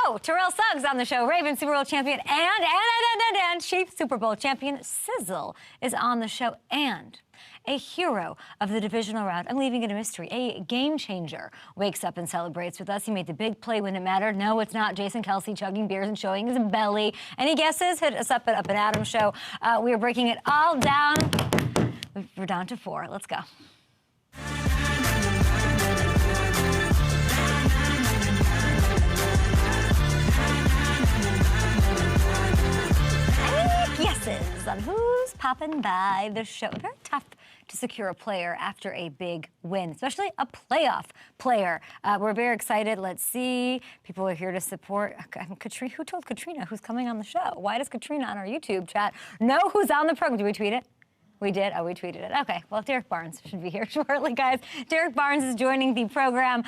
Oh, Terrell Suggs on the show, Ravens Super Bowl champion, and Chiefs Super Bowl champion Sizzle is on the show, and a hero of the divisional round. I'm leaving it a mystery. A game changer wakes up and celebrates with us. He made the big play when it mattered. No, it's not Jason Kelce chugging beers and showing his belly. Any guesses? Hit us up at Up and Adams Show. We are breaking it all down. We're down to 4. Let's go. Guesses on who's popping by the show. Very tough to secure a player after a big win, especially a playoff player. We're very excited. Let's see. People are here to support. Katrina, who told Katrina who's coming on the show? Why does Katrina on our YouTube chat know who's on the program? Do we tweet it? We did? Oh, we tweeted it. Okay. Well, Derek Barnes should be here shortly, guys. Derek Barnes is joining the program.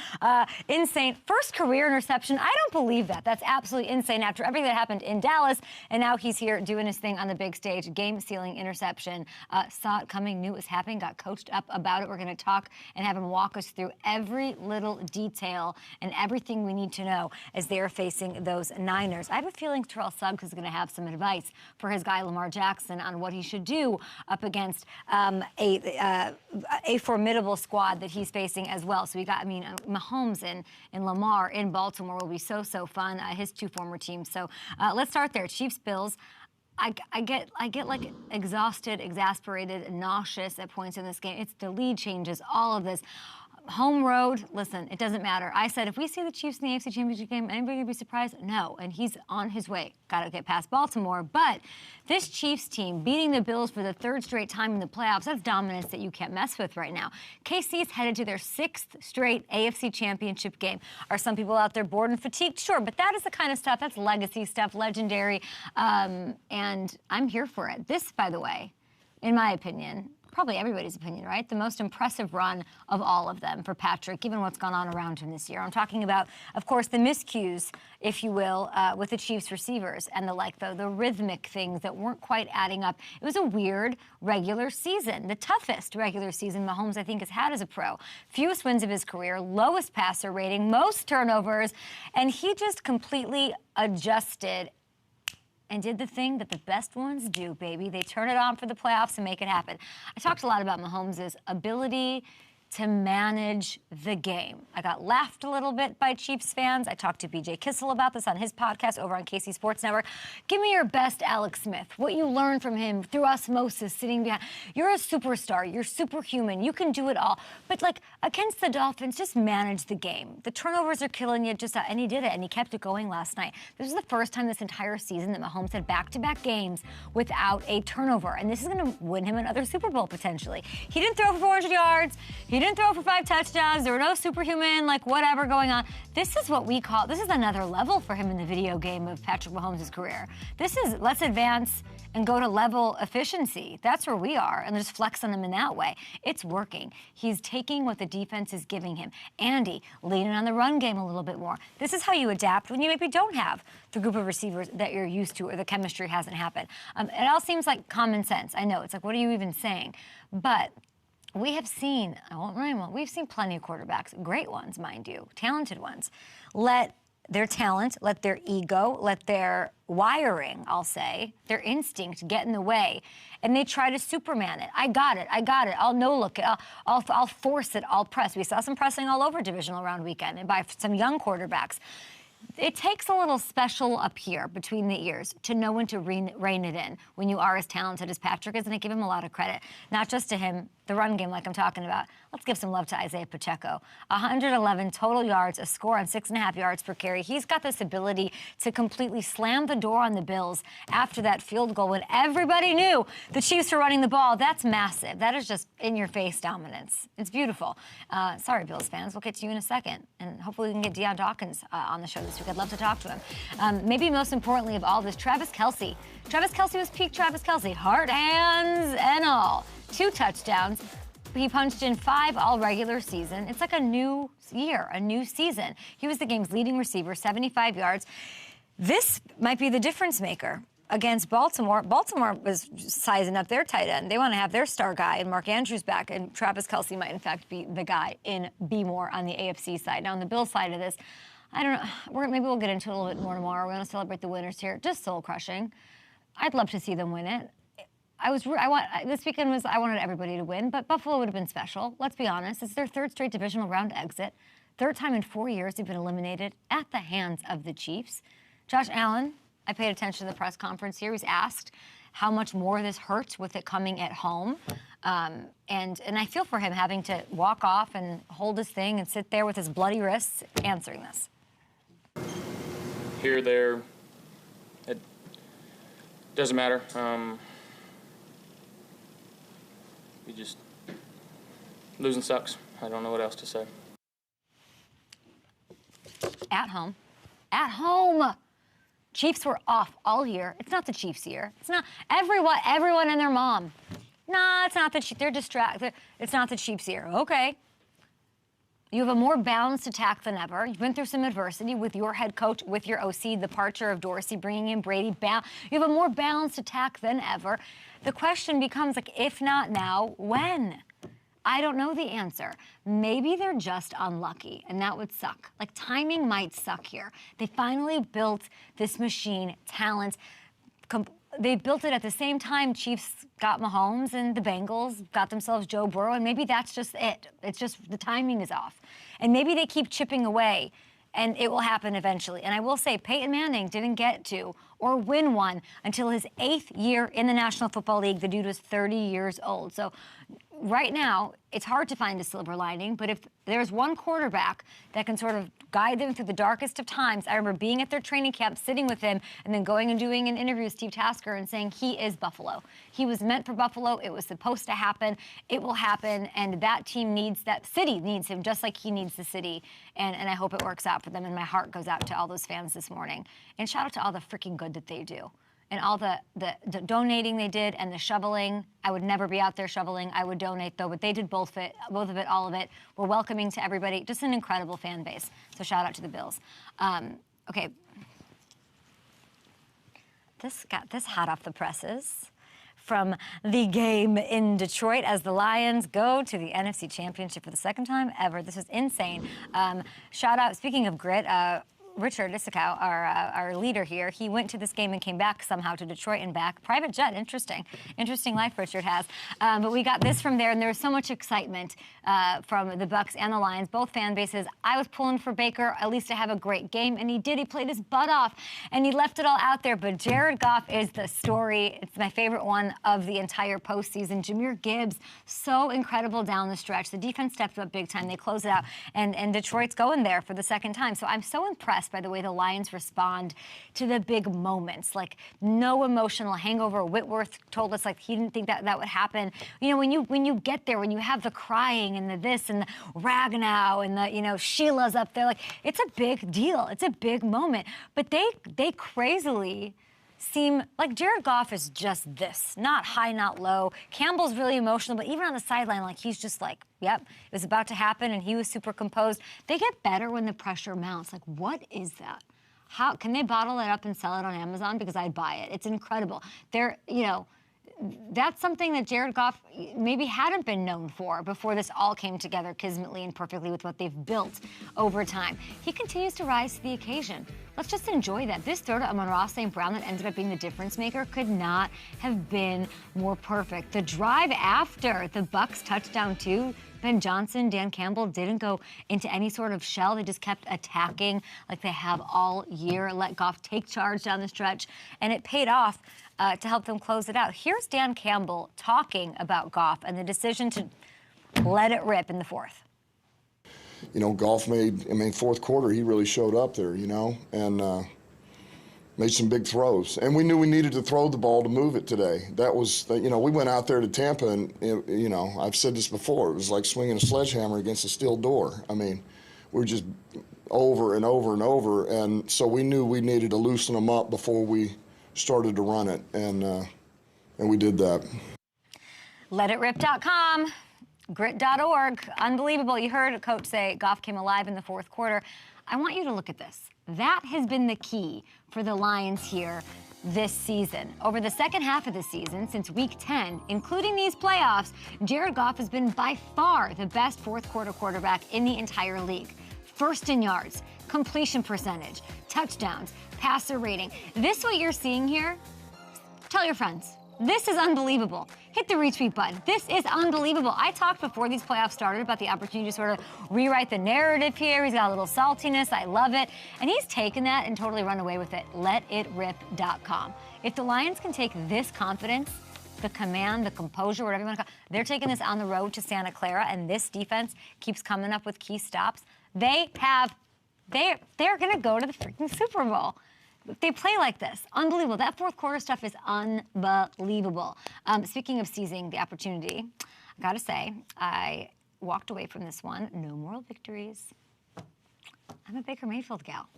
Insane. First career interception. I don't believe that. That's absolutely insane after everything that happened in Dallas. And now he's here doing his thing on the big stage. Game-sealing interception. Saw it coming, knew it was happening, got coached up about it. We're going to talk and have him walk us through every little detail and everything we need to know as they're facing those Niners. I have a feeling Terrell Suggs is going to have some advice for his guy Lamar Jackson on what he should do up against a formidable squad that he's facing as well. So we got, Mahomes and Lamar in Baltimore will be so fun. His two former teams. So let's start there. Chiefs, Bills. I get like exhausted, exasperated, nauseous at points in this game. It's the lead changes, all of this. Home road, listen, it doesn't matter. I said, if we see the Chiefs in the AFC Championship game, anybody gonna be surprised? No, and he's on his way. Got to get past Baltimore. But this Chiefs team beating the Bills for the third straight time in the playoffs, that's dominance that you can't mess with right now. KC's headed to their 6th straight AFC Championship game. Are some people out there bored and fatigued? Sure, but that is the kind of stuff, that's legacy stuff, legendary, and I'm here for it. This, by the way, in my opinion, probably everybody's opinion, right? The most impressive run of all of them for Patrick, given what's gone on around him this year. I'm talking about, of course, the miscues, if you will, with the Chiefs receivers and the rhythmic things that weren't quite adding up. It was a weird regular season, the toughest regular season Mahomes, I think, has had as a pro. Fewest wins of his career, lowest passer rating, most turnovers, and he just completely adjusted and did the thing that the best ones do, baby. They turn it on for the playoffs and make it happen. I talked a lot about Mahomes' ability to manage the game. I got laughed a little bit by Chiefs fans. I talked to BJ Kissel about this on his podcast over on KC Sports Network. Give me your best Alex Smith, what you learned from him through osmosis, sitting behind. You're a superstar. You're superhuman. You can do it all. But, against the Dolphins, just manage the game. The turnovers are killing you, and he did it, and he kept it going last night. This was the first time this entire season that Mahomes had back-to-back games without a turnover, and this is going to win him another Super Bowl, potentially. He didn't throw for 400 yards. He didn't throw for 5 touchdowns. There were no superhuman, whatever going on. This is what we call, this is another level for him in the video game of Patrick Mahomes' career. This is, let's advance and go to level efficiency. That's where we are, and just flex on him in that way. It's working. He's taking what the defense is giving him. Andy, leaning on the run game a little bit more. This is how you adapt when you maybe don't have the group of receivers that you're used to or the chemistry hasn't happened. It all seems like common sense. I know, it's like, what are you even saying? But we have seen, I won't rhyme well, we've seen plenty of quarterbacks, great ones, mind you, talented ones, let their talent, let their ego, let their wiring, I'll say, their instinct get in the way, and they try to Superman it. I got it. I'll no-look it. I'll force it. I'll press. We saw some pressing all over divisional round weekend and by some young quarterbacks. It takes a little special up here between the ears to know when to rein it in when you are as talented as Patrick is, and I give him a lot of credit. Not just to him, the run game like I'm talking about. Let's give some love to Isaiah Pacheco. 111 total yards, a score on 6.5 yards per carry. He's got this ability to completely slam the door on the Bills after that field goal when everybody knew the Chiefs were running the ball. That's massive. That is just in-your-face dominance. It's beautiful. Sorry, Bills fans. We'll get to you in a second, and hopefully we can get Deion Dawkins on the show this week. I'd love to talk to him. Maybe most importantly of all this, Travis Kelce. Travis Kelce was peak Travis Kelce. Heart, hands, and all. 2 touchdowns. He punched in 5 all regular season. It's like a new year, a new season. He was the game's leading receiver, 75 yards. This might be the difference maker against Baltimore. Baltimore was sizing up their tight end. They want to have their star guy and Mark Andrews back, and Travis Kelce might, in fact, be the guy in B more on the AFC side. Now, on the Bills side of this, I don't know. Maybe we'll get into it a little bit more tomorrow. We're going to celebrate the winners here. Just soul crushing. I'd love to see them win it. This weekend I wanted everybody to win, but Buffalo would have been special. Let's be honest. It's their third straight divisional round exit. Third time in 4 years they've been eliminated at the hands of the Chiefs. Josh Allen, I paid attention to the press conference here. He's asked how much more this hurts with it coming at home. And I feel for him having to walk off and hold his thing and sit there with his bloody wrists answering this. Here, there, it doesn't matter. Losing sucks. I don't know what else to say. At home. At home. Chiefs were off all year. It's not the Chiefs' year. It's not everyone and their mom. Nah, it's not the Chiefs. They're distracted. It's not the Chiefs' year. Okay. You have a more balanced attack than ever. You've been through some adversity with your head coach, with your OC, departure of Dorsey, bringing in Brady. You have a more balanced attack than ever. The question becomes, like, if not now, when? I don't know the answer. Maybe they're just unlucky, and that would suck. Like, timing might suck here. They finally built this machine, talent. They built it at the same time Chiefs got Mahomes and the Bengals got themselves Joe Burrow, and maybe that's just it. It's just the timing is off. And maybe they keep chipping away, and it will happen eventually. And I will say, Peyton Manning didn't get to or win one until his 8th year in the National Football League. The dude was 30 years old. So right now, it's hard to find a silver lining, but if there's one quarterback that can sort of guide them through the darkest of times, I remember being at their training camp, sitting with him, and then going and doing an interview with Steve Tasker and saying he is Buffalo. He was meant for Buffalo. It was supposed to happen. It will happen, and that city needs him just like he needs the city, and I hope it works out for them, and my heart goes out to all those fans this morning. And shout out to all the freaking good that they do. And all the donating they did and the shoveling. I would never be out there shoveling. I would donate, though, but they did both of it, all of it. We're welcoming to everybody. Just an incredible fan base. So shout out to the Bills. Okay. This got this hot off the presses from the game in Detroit as the Lions go to the NFC Championship for the second time ever. This is insane. Shout out, speaking of grit, Richard Issakow, our leader here, he went to this game and came back somehow to Detroit and back. Private jet, interesting life Richard has. But we got this from there, and there was so much excitement from the Bucs and the Lions, both fan bases. I was pulling for Baker, at least to have a great game, and he did. He played his butt off, and he left it all out there. But Jared Goff is the story. It's my favorite one of the entire postseason. Jahmyr Gibbs, so incredible down the stretch. The defense stepped up big time. They closed it out, and Detroit's going there for the second time. So I'm so impressed by the way the Lions respond to the big moments. Like, no emotional hangover. Whitworth told us, like, he didn't think that would happen. You know, when you get there, when you have the crying and the this and the Ragnow and the, you know, Sheila's up there, like, it's a big deal. It's a big moment. But they crazily seem like Jared Goff is just this, not high, not low. Campbell's really emotional, but even on the sideline, like, he's just like, yep, it was about to happen, and he was super composed. They get better when the pressure mounts. Like, what is that? How can they bottle it up and sell it on Amazon? Because I'd buy it. It's incredible. They're, you know, that's something that Jared Goff maybe hadn't been known for before this all came together kismetly and perfectly with what they've built over time. He continues to rise to the occasion. Let's just enjoy that. This throw to Amon-Ra St. Brown that ended up being the difference maker could not have been more perfect. The drive after the Bucs touchdown too, Ben Johnson, Dan Campbell didn't go into any sort of shell. They just kept attacking like they have all year, let Goff take charge down the stretch, and it paid off to help them close it out. Here's Dan Campbell talking about Goff and the decision to let it rip in the fourth. You know, Goff fourth quarter, he really showed up there, you know, and made some big throws. And we knew we needed to throw the ball to move it today. That was, you know, we went out there to Tampa and, you know, I've said this before, it was like swinging a sledgehammer against a steel door. I mean, we were just over and over and over. And so we knew we needed to loosen them up before we started to run it. And we did that. LetItRip.com. Grit.org. Unbelievable. You heard a coach say Goff came alive in the fourth quarter. I want you to look at this. That has been the key for the Lions here this season. Over the second half of the season, since week 10, including these playoffs, Jared Goff has been by far the best fourth quarter quarterback in the entire league. first in yards, completion percentage, touchdowns, passer rating. This what you're seeing here? Tell your friends. This is unbelievable. Hit the retweet button. This is unbelievable. I talked before these playoffs started about the opportunity to sort of rewrite the narrative here. He's got a little saltiness. I love it. And he's taken that and totally run away with it. LetItRip.com. If the Lions can take this confidence, the command, the composure, whatever you want to call it, they're taking this on the road to Santa Clara, and this defense keeps coming up with key stops. They're going to go to the freaking Super Bowl. They play like this. Unbelievable. That fourth quarter stuff is unbelievable. Speaking of seizing the opportunity, I got to say, I walked away from this one. No moral victories. I'm a Baker Mayfield gal.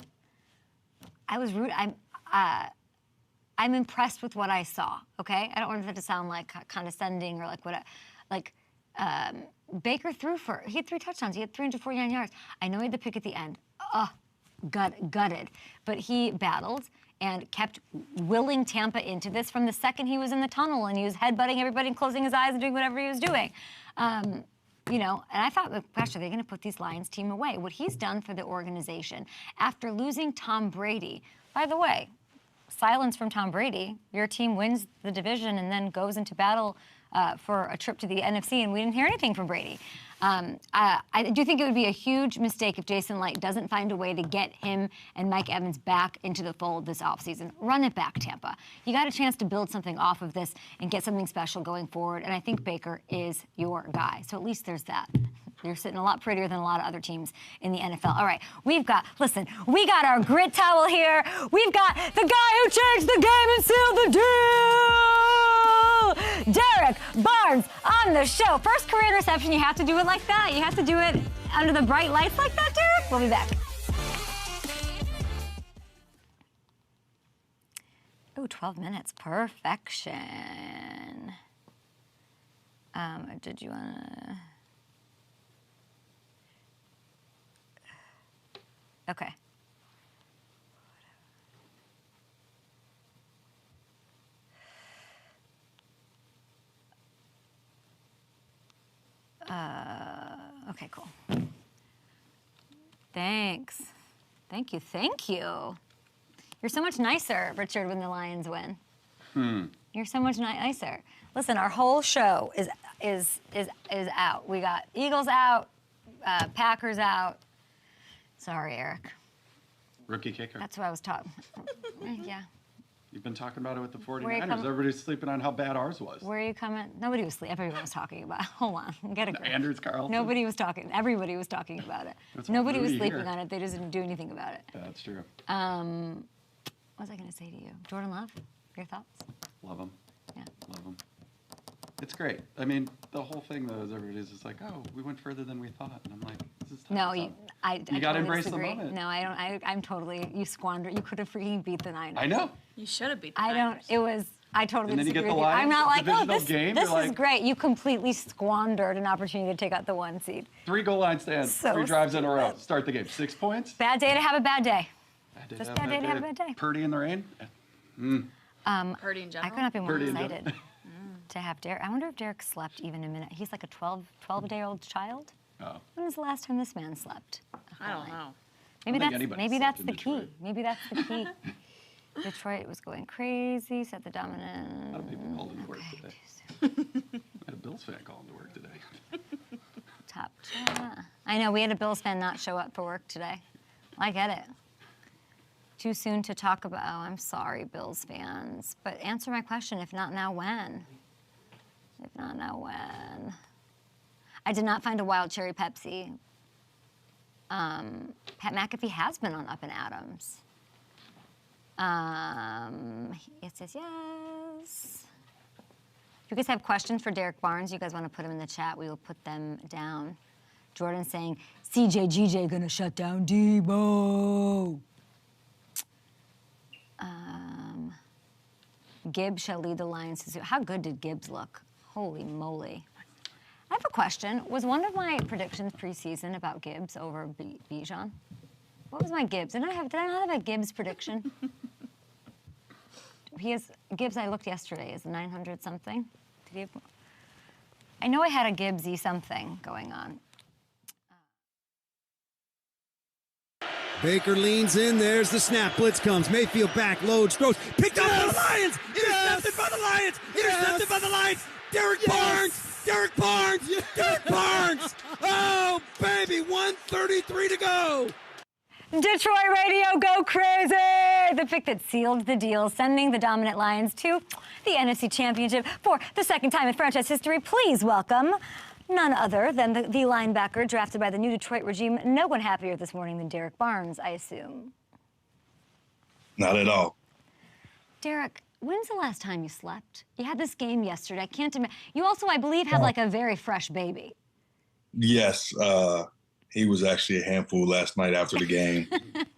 I'm impressed with what I saw, okay? I don't want that to sound like condescending or like what, Baker he had 3 touchdowns. He had 349 yards. I know he had the pick at the end. Gutted. But he battled and kept willing Tampa into this from the second he was in the tunnel, and he was headbutting everybody and closing his eyes and doing whatever he was doing. And I thought, gosh, are they going to put these Lions team away? What he's done for the organization after losing Tom Brady, by the way, silence from Tom Brady, your team wins the division and then goes into battle for a trip to the NFC, and we didn't hear anything from Brady. I do think it would be a huge mistake if Jason Light doesn't find a way to get him and Mike Evans back into the fold this offseason. Run it back, Tampa. You got a chance to build something off of this and get something special going forward, and I think Baker is your guy. So at least there's that. You're sitting a lot prettier than a lot of other teams in the NFL. All right, we got our grit towel here. We've got the guy who changed the game and sealed the deal, Derek Barnes, on the show. First career interception, you have to do it like that. You have to do it under the bright lights like that, Derek. We'll be back. Oh, 12 minutes, perfection. Did you want to... Okay. Okay, cool. Thanks. Thank you. You're so much nicer, Richard, when the Lions win. You're so much nicer. Listen, our whole show is out. We got Eagles out, Packers out. Sorry, Eric. Rookie kicker. That's what I was talking. Yeah. You've been talking about it with the 49ers. Everybody's sleeping on how bad ours was. Where are you coming? Nobody was sleeping. Everyone was talking about it. Hold on. Get a grip. Andrews, Carlson. Nobody was talking. Everybody was talking about it. Nobody was sleeping on it. They just didn't do anything about it. Yeah, that's true. What was I going to say to you? Jordan Love, your thoughts? Love him. Yeah. Love him. It's great. I mean, the whole thing, though, is everybody's just like, oh, we went further than we thought. And I'm like, this is tough. No, you got to totally embrace disagree. The moment. No, I don't. I'm totally, you squandered. You could have freaking beat the Niners. I know. You should have beat the Niners. I totally and then disagree you get the with you. I'm not like, oh, this is like, great. You completely squandered an opportunity to take out the 1 seed. 3 goal line stands, 3 drives in a row. Start the game. 6 points. Bad day to have a bad day. Just bad day to have a bad day. Purdy in the rain. Purdy in general. I could not be more excited to have Derek. I wonder if Derek slept even a minute. He's like a 12-day-old child. Oh. When was the last time this man slept? I don't know. Maybe that's the key. Maybe that's the key. Detroit was going crazy, set the dominant. A lot of people called into work today. I had a Bills fan call into work today. Top chat. I know, we had a Bills fan not show up for work today. I get it. Too soon to talk about, oh, I'm sorry, Bills fans. But answer my question, if not now, when? If not now, when? I did not find a wild cherry Pepsi. Pat McAfee has been on Up and Adams. It says yes. If you guys have questions for Derek Barnes, you guys want to put them in the chat, we will put them down. Jordan saying, CJ gonna shut down Debo. Gibbs shall lead the Lions. How good did Gibbs look? Holy moly. I have a question. Was one of my predictions preseason about Gibbs over Bijan? What was my Gibbs? Did I not have a Gibbs prediction? Gibbs, I looked yesterday, is 900 something. Did he have, I know I had a Gibbsy something going on. Baker leans in. There's the snap. Blitz comes. Mayfield back, loads, throws. Picked up by the Lions. Intercepted by the Lions. Intercepted by the Lions. Derek Barnes. Derek Barnes. Derek Barnes. Oh, baby. 1:33 to go. Detroit radio, go crazy! The pick that sealed the deal, sending the dominant Lions to the NFC Championship for the second time in franchise history. Please welcome none other than the linebacker drafted by the new Detroit regime. No one happier this morning than Derek Barnes, I assume. Not at all. Derek, when's the last time you slept? You had this game yesterday. I can't imagine. You also, I believe, had like a very fresh baby. Yes, he was actually a handful last night after the game.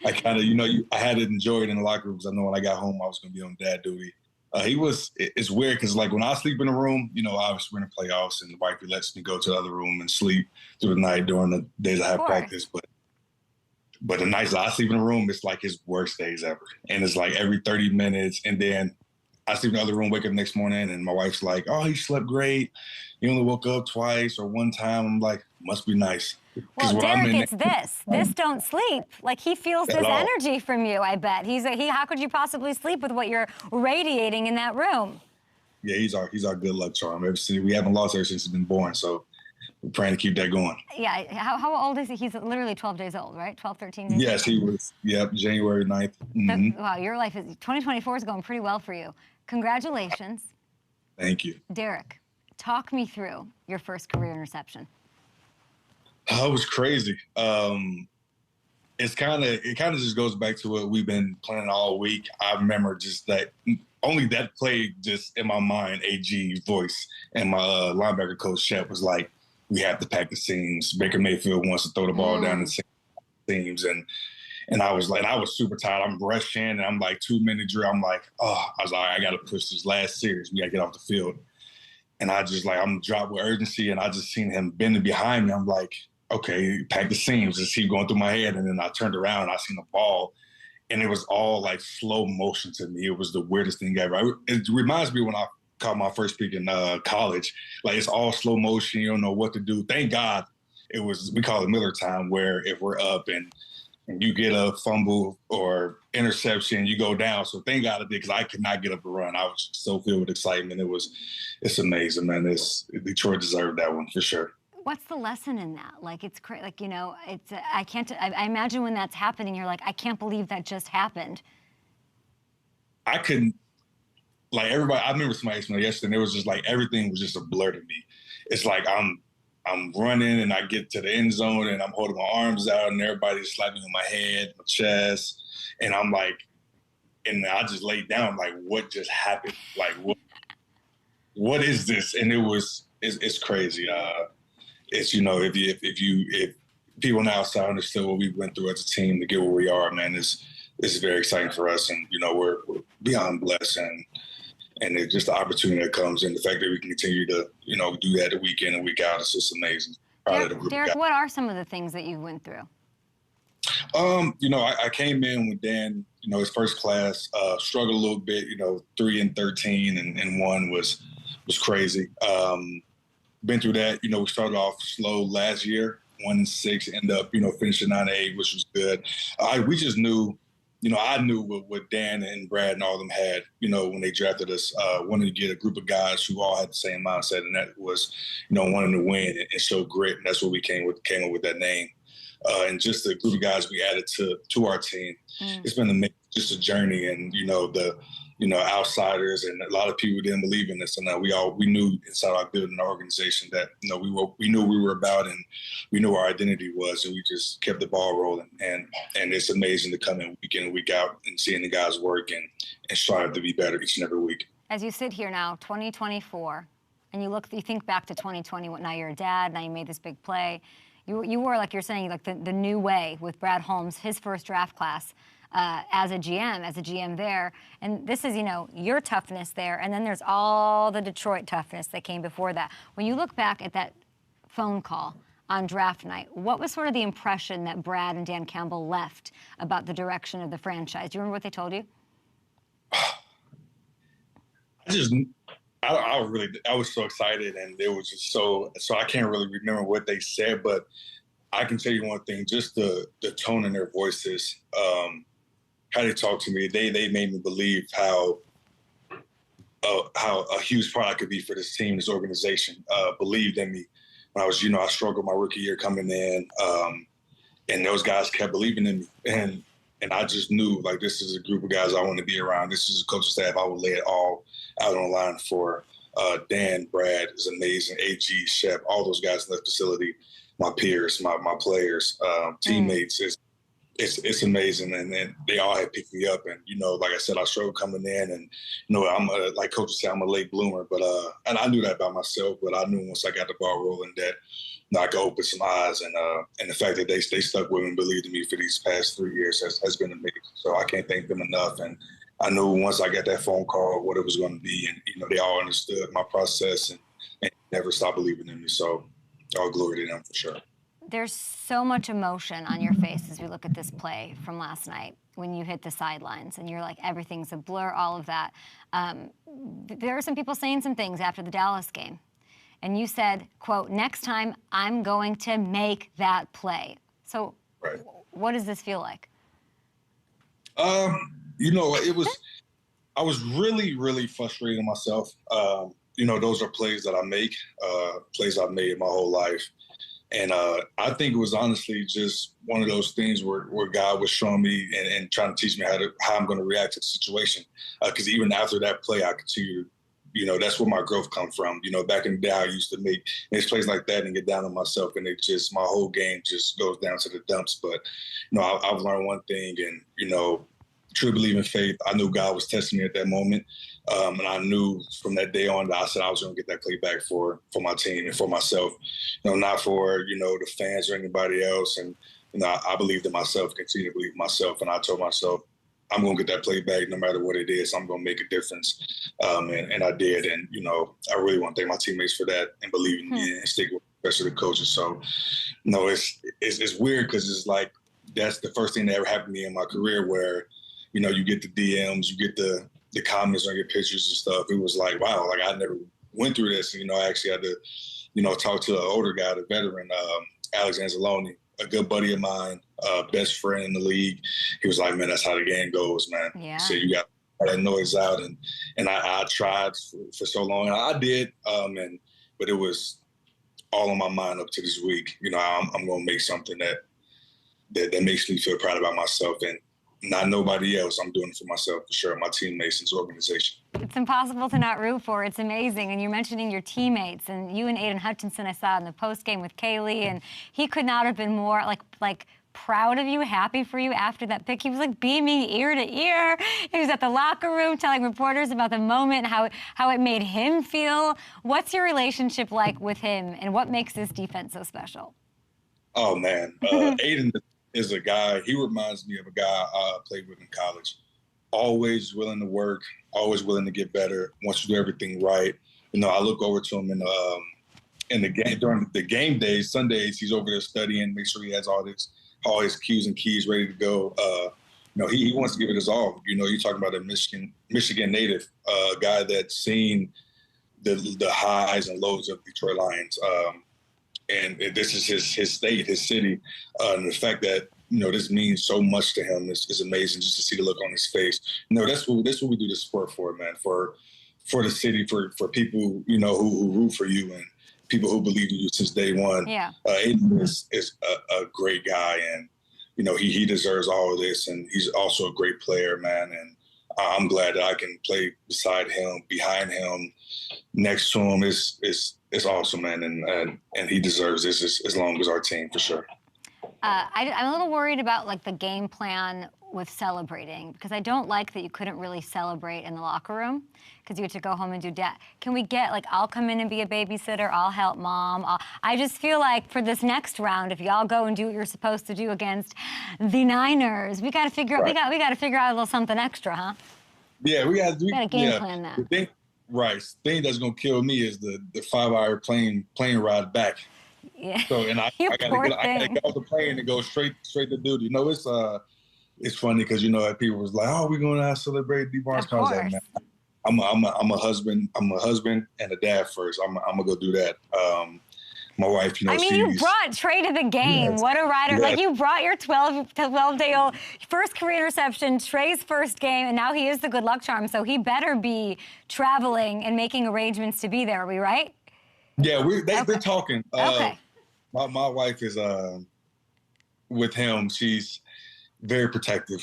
I kind of, I had to enjoy it in the locker room because I know when I got home I was going to be on dad duty. It's weird because, like, when I sleep in the room, obviously we're in the playoffs and the wifey lets me go to the other room and sleep through the night during the days I have practice. But the nights I sleep in the room, it's like his worst days ever. And it's like every 30 minutes. And then I sleep in the other room, wake up the next morning, and my wife's like, oh, he slept great. He only woke up twice or one time. I'm like, must be nice. Well, Derek, it's this don't sleep. Like, he feels this energy from you, I bet. How could you possibly sleep with what you're radiating in that room? Yeah, he's our good luck charm. We haven't lost ever since he's been born, so we're praying to keep that going. Yeah, how old is he? He's literally 12 days old, right? 12, 13 years Yes, he was. Yep, January 9th. Mm-hmm. Wow, your life is 2024 is going pretty well for you. Congratulations. Thank you. Derek, talk me through your first career interception. Oh, it was crazy. It kind of just goes back to what we've been planning all week. I remember just that play just in my mind, AG's voice, and my linebacker coach Shep was like, we have to pack the seams. Baker Mayfield wants to throw the ball down the seams. And I was like, I was super tired. I'm rushing and I'm like 2-minute drill. I'm like, I got to push this last series. We got to get off the field. And I just I'm dropped with urgency, and I just seen him bending behind me. I'm like, okay, pack the seams. Just keep going through my head. And then I turned around and I seen the ball, and it was all like slow motion to me. It was the weirdest thing ever. It reminds me when I caught my first pick in college. Like, it's all slow motion. You don't know what to do. Thank God we call it Miller time, where if we're up and you get a fumble or interception, you go down. So thank God I did, because I could not get up and run. I was so filled with excitement. It's amazing, man. Detroit deserved that one for sure. What's the lesson in that? Like, it's crazy. Like, I imagine when that's happening, you're like, I can't believe that just happened. I couldn't, like, everybody, I remember somebody asked me yesterday, and it was just like, everything was just a blur to me. It's like, I'm running and I get to the end zone and I'm holding my arms out and everybody's slapping on my head, my chest. And I'm like, and I just laid down, like, what just happened? Like, what is this? And it's crazy. It's, if people on the outside understood what we went through as a team to get where we are, man, it's very exciting for us. And, we're beyond blessed, and it's just the opportunity that comes, and the fact that we can continue to, do that week in and week out. It's just amazing. Derek, what are some of the things that you went through? I came in with Dan, his first class, struggled a little bit, 3-13 and 1 was crazy. Been through that, we started off slow last year, 1-6, end up, finishing 9-8, which was good. We just knew, I knew what Dan and Brad and all of them had, when they drafted us, wanted to get a group of guys who all had the same mindset, and that was, wanting to win and show grit. And that's what we came up with that name. And just the group of guys we added to our team. It's been just a journey, and, the outsiders and a lot of people didn't believe in us. And we knew inside our building, our organization, that, we knew we were about, and we knew our identity was, and we just kept the ball rolling. And it's amazing to come in week in and week out and seeing the guys work and strive to be better each and every week. As you sit here now, 2024, and you think back to 2020, now you're a dad, now you made this big play. You were, like you're saying, like the new way with Brad Holmes, his first draft class. As a GM there. And this is, your toughness there. And then there's all the Detroit toughness that came before that. When you look back at that phone call on draft night, what was sort of the impression that Brad and Dan Campbell left about the direction of the franchise? Do you remember what they told you? I was so excited, and it was just so I can't really remember what they said, but I can tell you one thing, just the tone in their voices, how they talk to me, they made me believe how a huge part I could be for this team, this organization. Believed in me when I was, I struggled my rookie year coming in, and those guys kept believing in me. And I just knew, like, this is a group of guys I want to be around. This is a coaching staff I would lay it all out on the line for. Dan, Brad is amazing, AG, Shep, all those guys in the facility, my peers, my players, teammates. It's amazing, and they all had picked me up. And like I said, I struggled coming in, and I'm like Coach said, I'm a late bloomer, but and I knew that about myself. But I knew once I got the ball rolling that I could open some eyes, and the fact that they stuck with me and believed in me for these past 3 years has been amazing. So I can't thank them enough. And I knew once I got that phone call what it was going to be, and they all understood my process and never stopped believing in me. So all glory to them for sure. There's so much emotion on your face as we look at this play from last night when you hit the sidelines and you're like, everything's a blur, all of that. There are some people saying some things after the Dallas game. And you said, quote, next time I'm going to make that play. So right. What does this feel like? I was really, really frustrated with myself. Those are plays that I make, plays I've made my whole life. And I think it was honestly just one of those things where God was showing me and trying to teach me how I'm going to react to the situation. Because even after that play, I continued, that's where my growth comes from. Back in the day, I used to make plays like that and get down on myself, and my whole game just goes down to the dumps. But, I've learned one thing, and, true believe in faith. I knew God was testing me at that moment. And I knew from that day on that I said I was going to get that play back for my team and for myself, not for, the fans or anybody else. And, I believed in myself, continue to believe in myself. And I told myself, I'm going to get that play back no matter what it is. I'm going to make a difference. And I did. And, I really want to thank my teammates for that and believing in me and stick with, especially the coaches. So, it's weird because it's like that's the first thing that ever happened to me in my career where, you get the DMs, you get the comments on your pictures and stuff. It was like, wow, like I never went through this. And, I actually had to, talk to an older guy, the veteran, Alex Anzalone, a good buddy of mine, best friend in the league. He was like, man, that's how the game goes, man. Yeah. So you got that noise out. And I tried for so long. And I did. But it was all on my mind up to this week. I'm going to make something that makes me feel proud about myself. And not nobody else. I'm doing it for myself, for sure. My teammates and this organization. It's impossible to not root for. It's amazing. And you're mentioning your teammates. And you and Aiden Hutchinson, I saw in the postgame with Kaylee. And he could not have been more, like proud of you, happy for you after that pick. He was, like, beaming ear to ear. He was at the locker room telling reporters about the moment, how it made him feel. What's your relationship like with him? And what makes this defense so special? Oh, man. Aiden is a guy, he reminds me of a guy I played with in college. Always willing to work, always willing to get better, wants to do everything right. I look over to him in the game during the game days, Sundays, he's over there studying, make sure he has all his Q's and keys ready to go. He wants to give it his all. You're talking about a Michigan native, a guy that's seen the highs and lows of Detroit Lions. And this is his state, his city. And the fact that, this means so much to him is amazing just to see the look on his face. That's what we do the sport for, man, for the city, for people, who root for you and people who believe in you since day one. Yeah. Aiden is a great guy, and, he deserves all of this. And he's also a great player, man. And I'm glad that I can play beside him, behind him, next to him. It's awesome, man, and he deserves this as long as our team, for sure. I'm a little worried about, like, the game plan with celebrating, because I don't like that you couldn't really celebrate in the locker room because you had to go home and do Can we get, like, I'll come in and be a babysitter, I'll help mom. I just feel like for this next round, if y'all go and do what you're supposed to do against the Niners, we got to figure out, we got to figure out a little something extra, huh? Yeah, we got to game plan that. The thing that's gonna kill me is the 5-hour plane ride back. Yeah. So I gotta get off the plane and go straight to duty. It's funny because people was like, oh, we're gonna celebrate D. Barnes. Of course. Like, man, I'm a husband and a dad first. I'm gonna go do that. my wife, I mean, you brought Trey to the game. Yes. What a rider. Yes. Like, you brought your 12-day-old first career interception, Trey's first game, and now he is the good luck charm, so he better be traveling and making arrangements to be there. Are we right? Yeah, they're talking. Okay. My wife is with him. She's very protective,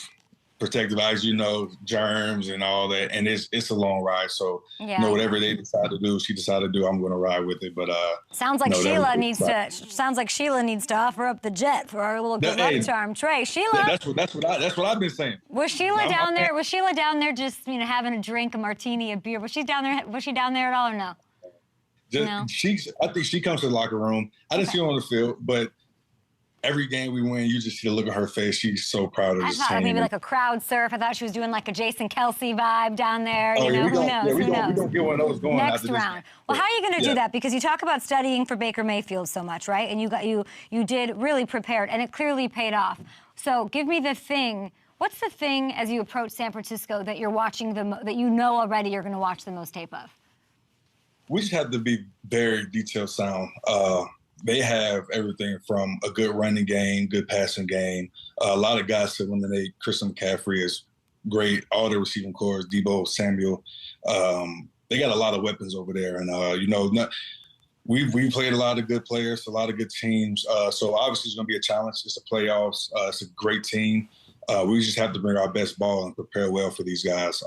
as you know, germs and all that, and it's a long ride. So whatever they decide to do, she decided to do, I'm going to ride with it. But sounds like Sheila needs to offer up the jet for our little good luck charm, Trey. Sheila, that's what I've been saying. Was Sheila down there? Was Sheila down there just having a drink, a martini, a beer? Was she down there? Was she down there at all or no? No. I think she comes to the locker room. I didn't see her on the field, but every game we win, you just see the look on her face. She's so proud of this team. I thought maybe like a crowd surf. I thought she was doing like a Jason Kelsey vibe down there. Oh, who knows? We're going to get one of those going next round. Well, how are you going to do that? Because you talk about studying for Baker Mayfield so much, right? And you did really prepared, and it clearly paid off. So give me the thing. What's the thing as you approach San Francisco that you're watching that you know already you're going to watch the most tape of? We just have to be very detail sound. They have everything from a good running game, good passing game. A lot of guys to eliminate. Christian McCaffrey is great. All the receiving cores, Debo, Samuel. They got a lot of weapons over there. And, we played a lot of good players, a lot of good teams. So obviously it's going to be a challenge. It's the playoffs. It's a great team. We just have to bring our best ball and prepare well for these guys.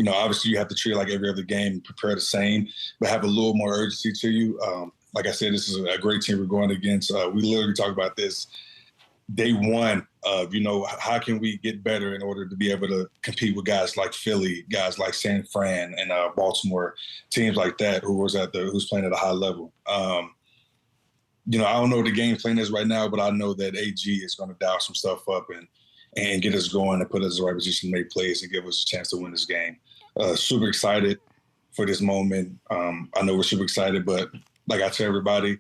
Obviously you have to treat it like every other game and prepare the same, but have a little more urgency to you. Like I said, this is a great team we're going against. We literally talked about this day one of, how can we get better in order to be able to compete with guys like Philly, guys like San Fran and Baltimore, teams like that who's playing at a high level. I don't know what the game plan is right now, but I know that AG is going to dial some stuff up and get us going and put us in the right position to make plays and give us a chance to win this game. Super excited for this moment. I know we're super excited, but like I tell everybody,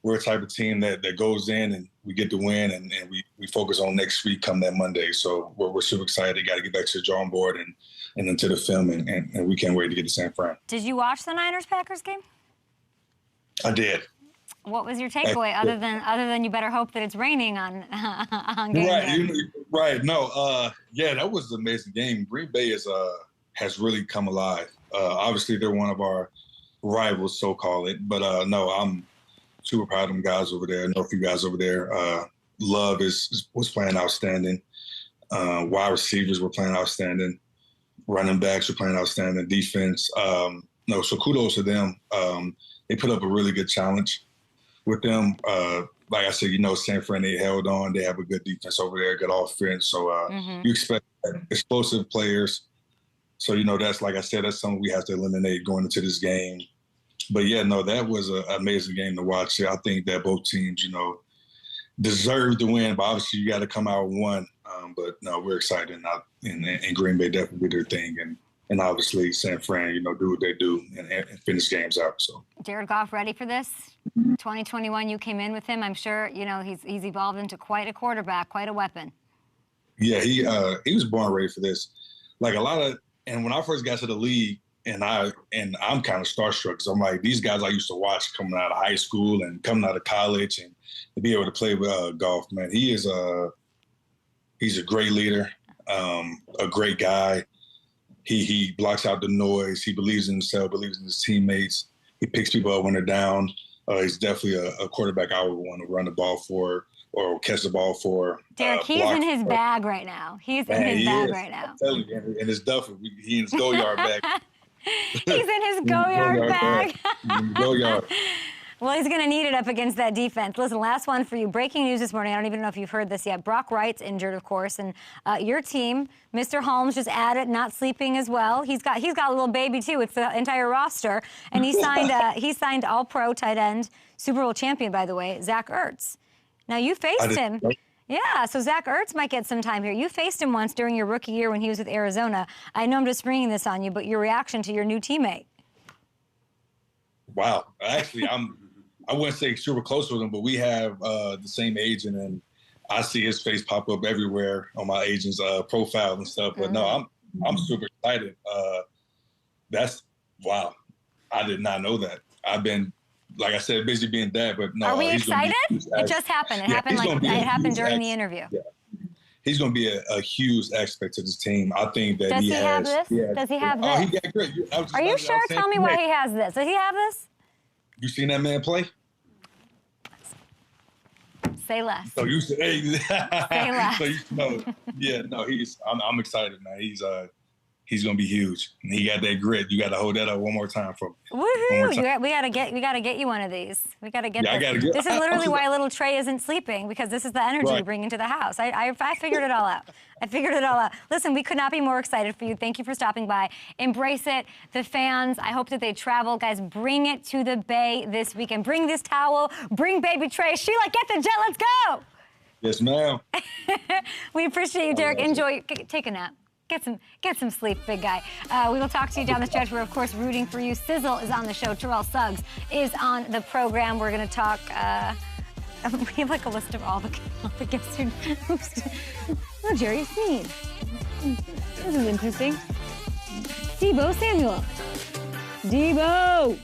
we're a type of team that goes in and we get the win and we focus on next week come that Monday. So we're super excited. Got to get back to the drawing board and into the film and we can't wait to get to San Fran. Did you watch the Niners-Packers game? I did. What was your takeaway other than you better hope that it's raining on game day? Right. No. That was an amazing game. Green Bay has really come alive. Obviously, they're one of our rivals, so call it. But no, I'm super proud of them guys over there. I know a few guys over there. Love was playing outstanding. Wide receivers were playing outstanding. Running backs were playing outstanding. Defense. So kudos to them. They put up a really good challenge with them. Like I said, San Fran, they held on. They have a good defense over there, good offense. So you expect explosive players. So, that's, like I said, that's something we have to eliminate going into this game. But, that was an amazing game to watch. I think that both teams, deserve to win. But obviously, you got to come out with one. But, no, we're excited. And Green Bay definitely did their thing. And obviously, San Fran, do what they do and finish games out. So, Jared Goff ready for this? 2021, you came in with him. I'm sure, he's evolved into quite a quarterback, quite a weapon. Yeah, he was born ready for this. Like and when I first got to the league, and I'm kind of starstruck because I'm like, these guys I used to watch coming out of high school and coming out of college and to be able to play with Goff, man, he's a great leader, a great guy. He blocks out the noise. He believes in himself, believes in his teammates. He picks people up when they're down. He's definitely a quarterback I would want to run the ball for or catch the ball for. Derek, he's in his bag right now. He's in his bag right now. I'm telling you, in his duffel. He in his go-yard bag. He's in his go-yard bag. Go-yard. Well, he's going to need it up against that defense. Listen, last one for you. Breaking news this morning. I don't even know if you've heard this yet. Brock Wright's injured, of course, and your team, Mr. Holmes, just added not sleeping as well. He's got a little baby too. It's the entire roster, and he signed All-Pro tight end, Super Bowl champion, by the way, Zach Ertz. Now you faced him. Yeah, so Zach Ertz might get some time here. You faced him once during your rookie year when he was with Arizona. I know I'm just springing this on you, but your reaction to your new teammate? Wow, actually, I wouldn't say super close with him, but we have the same agent, and I see his face pop up everywhere on my agent's profile and stuff. But no, I'm super excited. Wow. I did not know that. I've been like I said, busy being dad, but no. Are we he's gonna be excited? a huge It just happened. It Yeah, happened he's gonna be a it happened huge during the interview. Yeah. He's going to be a huge aspect to this team. I think that Does he has. have this? Yeah. Does he have Oh, he this? got great. Are you sure? Tell me why he has this. Does he have this? You seen that man play? Say less. So you said, hey. Say less. So I'm excited, man. He's gonna be huge. And he got that grit. You got to hold that up one more time for me. Woohoo! We gotta get you one of these. We gotta get. Yeah, I gotta get. This is literally why little Trey isn't sleeping, because this is the energy you bring into the house. I figured it all out. I figured it all out. Listen, we could not be more excited for you. Thank you for stopping by. Embrace it. The fans, I hope that they travel. Guys, bring it to the Bay this weekend. Bring this towel. Bring baby Trey. Sheila, get the jet. Let's go. Yes, ma'am. We appreciate you, Derek. Enjoy. Take a nap. Get some sleep, big guy. We will talk to you down the stretch. We're, of course, rooting for you. Sizzle is on the show. Terrell Suggs is on the program. We're going to talk. We have like a list of all the guests. Oh, Jerry Sneed. This is interesting. Debo Samuel. Debo.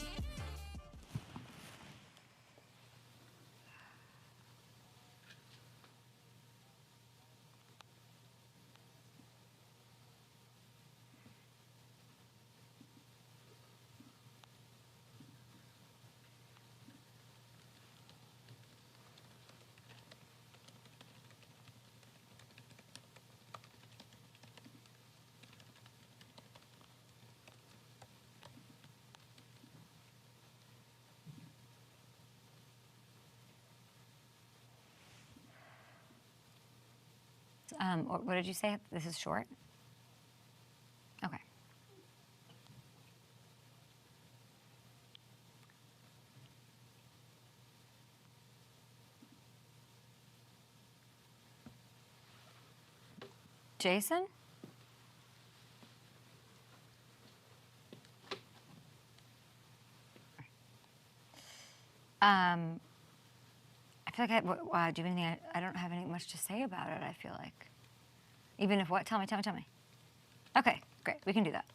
What did you say? This is short? Okay. Jason? I feel like wow, do you have anything? I don't have any much to say about it, I feel like. Even if what? Tell me. Okay, great. We can do that.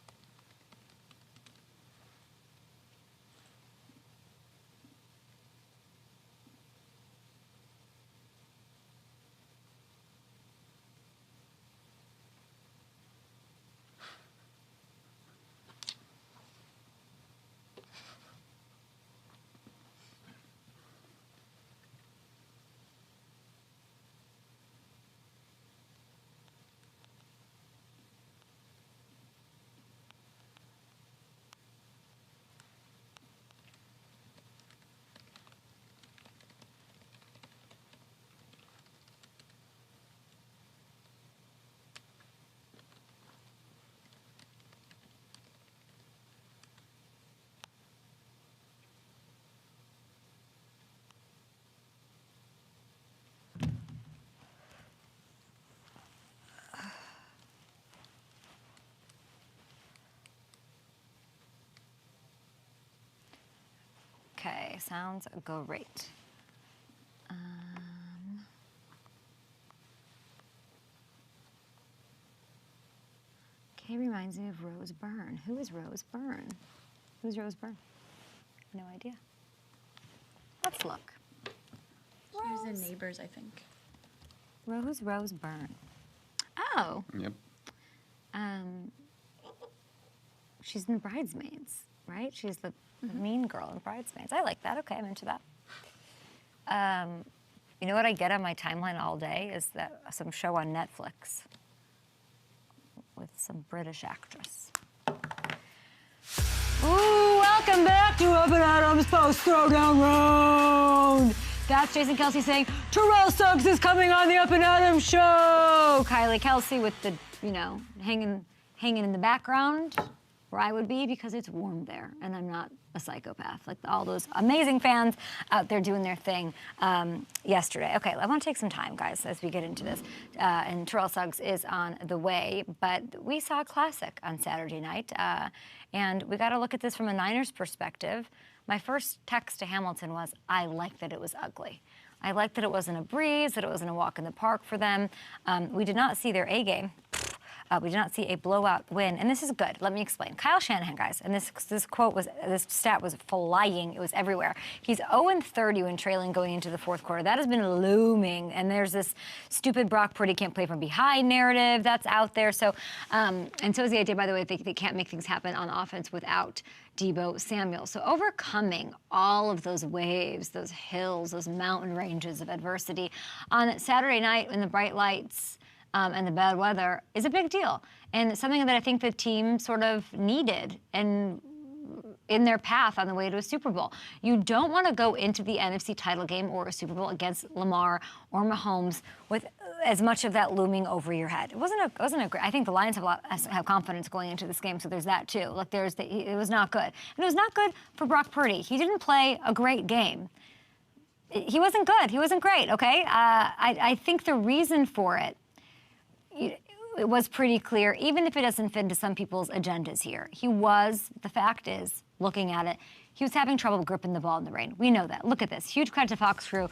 Okay, sounds great. Kay reminds me of Rose Byrne. Who is Rose Byrne? Who's Rose Byrne? No idea. Let's look. She was in Neighbors, I think. Rose Byrne. Oh. Yep. She's in Bridesmaids, right? She's the mean girl in Bridesmaids. I like that. Okay, I'm into that. You know what I get on my timeline all day is that some show on Netflix with some British actress. Ooh, welcome back to Up and Adams Post Throwdown Round. That's Jason Kelsey saying, Terrell Suggs is coming on the Up and Adams show. Kylie Kelsey with the, hanging in the background where I would be because it's warm there and I'm not a psychopath. Like all those amazing fans out there doing their thing yesterday. Okay, I want to take some time, guys, as we get into this. And Terrell Suggs is on the way, but we saw a classic on Saturday night. And we got to look at this from a Niners perspective. My first text to Hamilton was, I like that it was ugly. I like that it wasn't a breeze, that it wasn't a walk in the park for them. We did not see their A game. We did not see a blowout win, and this is good. Let me explain. Kyle Shanahan, guys, and this stat was flying. It was everywhere. He's 0-30 when trailing going into the fourth quarter. That has been looming, and there's this stupid Brock Purdy can't play from behind narrative that's out there. So, and so is the idea, by the way, they can't make things happen on offense without Deebo Samuel. So overcoming all of those waves, those hills, those mountain ranges of adversity on Saturday night in the bright lights and the bad weather is a big deal. And something that I think the team sort of needed and in their path on the way to a Super Bowl. You don't want to go into the NFC title game or a Super Bowl against Lamar or Mahomes with as much of that looming over your head. It wasn't a great. I think the Lions have confidence going into this game, so there's that too. Like it was not good, and it was not good for Brock Purdy. He didn't play a great game. He wasn't good. He wasn't great. Okay, I think the reason for it. It was pretty clear, even if it doesn't fit into some people's agendas here. The fact is, looking at it, he was having trouble gripping the ball in the rain. We know that. Look at this. Huge credit to Fox Crew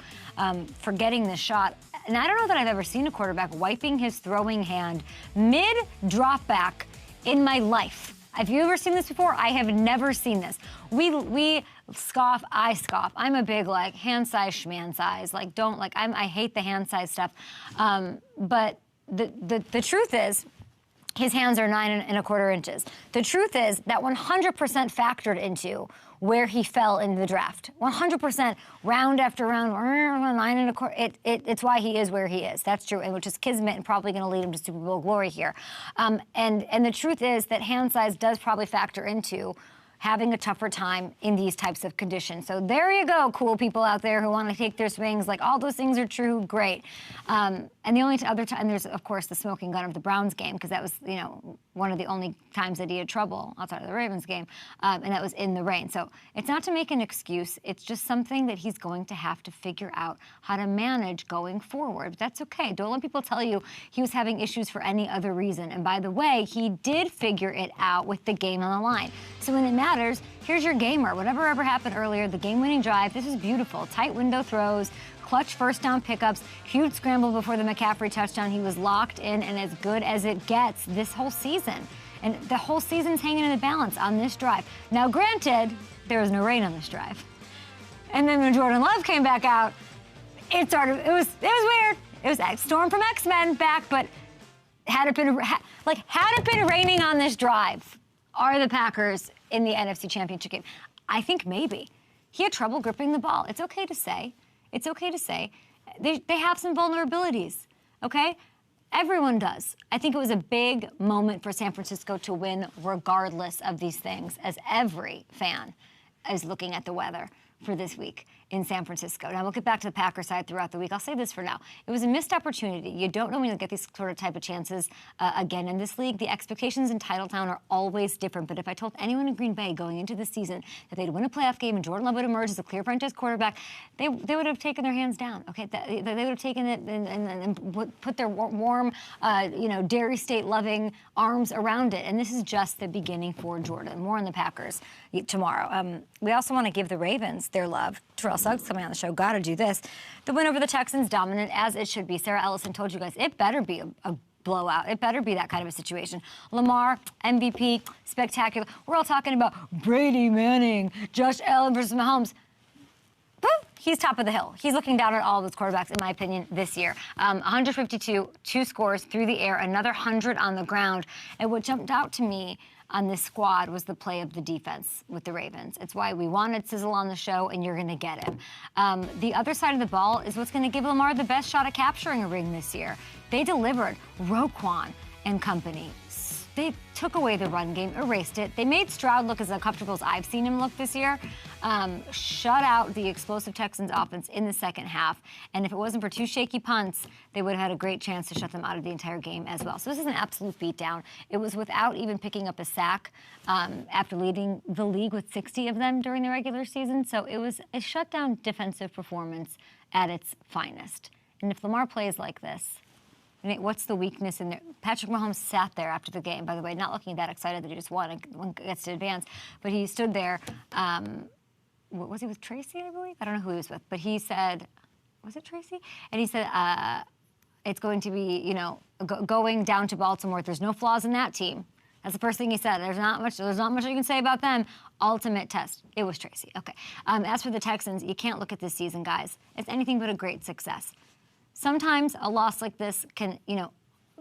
for getting this shot. And I don't know that I've ever seen a quarterback wiping his throwing hand mid-drop back in my life. Have you ever seen this before? I have never seen this. We scoff, I scoff. I'm a big, hand size, schman size. I hate the hand size stuff. But the truth is, his hands are 9 1/4 inches. The truth is that 100% factored into where he fell in the draft. 100% round after round, 9 1/4. It's why he is where he is. That's true, and which is kismet and probably going to lead him to Super Bowl glory here. And the truth is that hand size does probably factor into having a tougher time in these types of conditions. So there you go, cool people out there who want to take their swings. All those things are true, great. And the only other time, there's, of course, the smoking gun of the Browns game, because that was, one of the only times that he had trouble outside of the Ravens game, and that was in the rain. So it's not to make an excuse. It's just something that he's going to have to figure out how to manage going forward. But that's okay. Don't let people tell you he was having issues for any other reason. And by the way, he did figure it out with the game on the line. So when it matters, here's your gamer. Whatever ever happened earlier, the game-winning drive, this is beautiful. Tight window throws, clutch first down pickups, huge scramble before the McCaffrey touchdown. He was locked in and as good as it gets this whole season. And the whole season's hanging in the balance on this drive. Now, granted, there was no rain on this drive. And then when Jordan Love came back out, it was weird. It was Storm from X-Men back, but had it been raining on this drive, are the Packers in the NFC Championship game? I think maybe. He had trouble gripping the ball. It's okay to say. It's okay to say. They have some vulnerabilities, okay? Everyone does. I think it was a big moment for San Francisco to win regardless of these things, as every fan is looking at the weather for this week in San Francisco. Now, we'll get back to the Packers side throughout the week. I'll say this for now. It was a missed opportunity. You don't know when you'll get these sort of type of chances again in this league. The expectations in Titletown are always different. But if I told anyone in Green Bay going into the season that they'd win a playoff game and Jordan Love would emerge as a clear franchise quarterback, they would have taken their hands down. Okay, they would have taken it and put their warm, Dairy State-loving arms around it. And this is just the beginning for Jordan. More on the Packers tomorrow. We also want to give the Ravens their love. Terrell Suggs coming on the show. Got to do this. The win over the Texans, dominant as it should be. Sarah Ellison told you guys it better be a blowout. It better be that kind of a situation. Lamar, MVP, spectacular. We're all talking about Brady, Manning, Josh Allen versus Mahomes. He's top of the hill. He's looking down at all of those quarterbacks, in my opinion, this year. 152, 2 scores through the air, another 100 on the ground. And what jumped out to me on this squad was the play of the defense with the Ravens. It's why we wanted Sizzle on the show, and you're going to get him. The other side of the ball is what's going to give Lamar the best shot at capturing a ring this year. They delivered. Roquan and company. They took away the run game, erased it. They made Stroud look as uncomfortable as I've seen him look this year. Shut out the explosive Texans offense in the second half. And if it wasn't for 2 shaky punts, they would have had a great chance to shut them out of the entire game as well. So this is an absolute beatdown. It was without even picking up a sack after leading the league with 60 of them during the regular season. So it was a shutdown defensive performance at its finest. And if Lamar plays like this, what's the weakness in there? Patrick Mahomes sat there after the game, by the way, not looking that excited that he just won and gets to advance. But he stood there. Was he with Tracy, I believe? I don't know who he was with. But he said, was it Tracy? And he said, it's going to be, you know, going down to Baltimore. There's no flaws in that team. That's the first thing he said. There's not much you can say about them. Ultimate test. It was Tracy. Okay. As for the Texans, you can't look at this season, guys. It's anything but a great success. Sometimes a loss like this can, you know,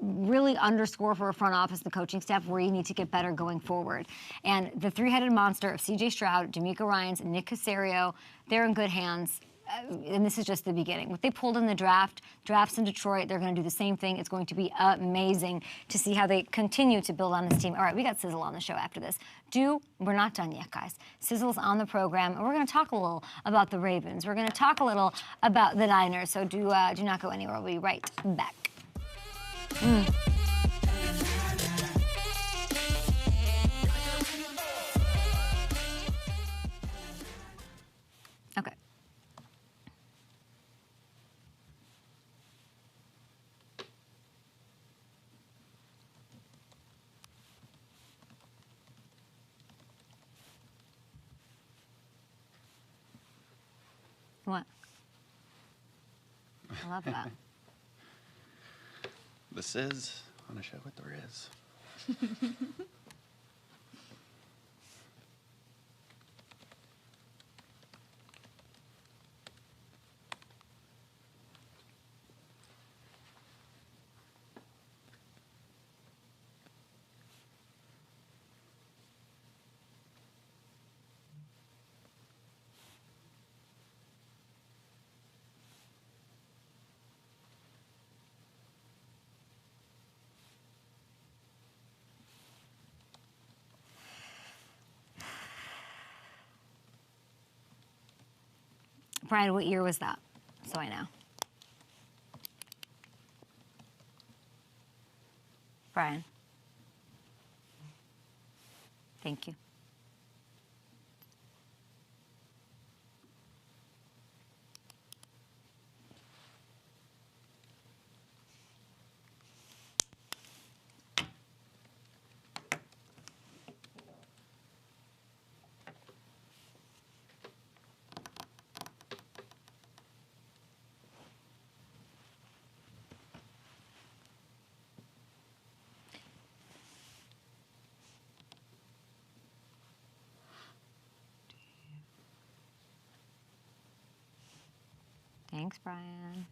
really underscore for a front office, the coaching staff, where you need to get better going forward. And the three-headed monster of C.J. Stroud, D'Amico Ryans, and Nick Caserio, they're in good hands. And this is just the beginning. What they pulled in the drafts in Detroit, they're going to do the same thing. It's going to be amazing to see how they continue to build on this team. All right, we got Sizzle on the show after this. We're not done yet, guys. Sizzle's on the program, and we're going to talk a little about the Ravens. We're going to talk a little about the Niners, so do not go anywhere. We'll be right back. Okay. What? I love that. This is on a show with the Riz. Brian, what year was that? So I know. Brian. Thank you. Thanks, Brian.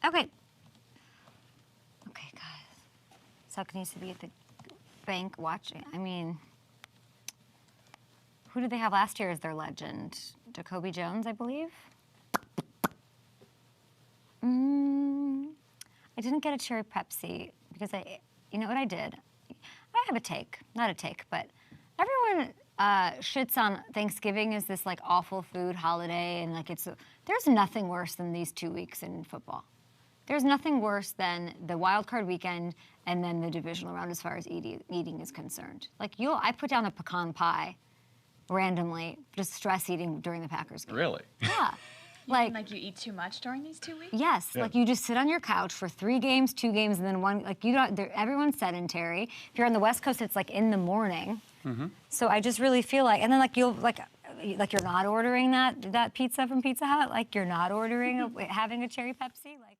Okay. Okay, guys. Suck needs to be at the bank watching. I mean, who did they have last year as their legend? Jacoby Jones, I believe? I didn't get a cherry Pepsi because you know what I did? I have a take. Not a take, but everyone shits on Thanksgiving as this like awful food holiday, and like there's nothing worse than these 2 weeks in football. There's nothing worse than the wild card weekend and then the divisional round as far as eating is concerned. Like I put down a pecan pie randomly, just stress eating during the Packers game. Really? Yeah. Like you eat too much during these 2 weeks? Yes, yeah. Like you just sit on your couch for 3 games, 2 games, and then one. Like you don't. Everyone's sedentary. If you're on the West Coast, it's like in the morning. Mm-hmm. So I just really feel like, and then like you're not ordering that pizza from Pizza Hut. Like you're not ordering having a cherry Pepsi. Like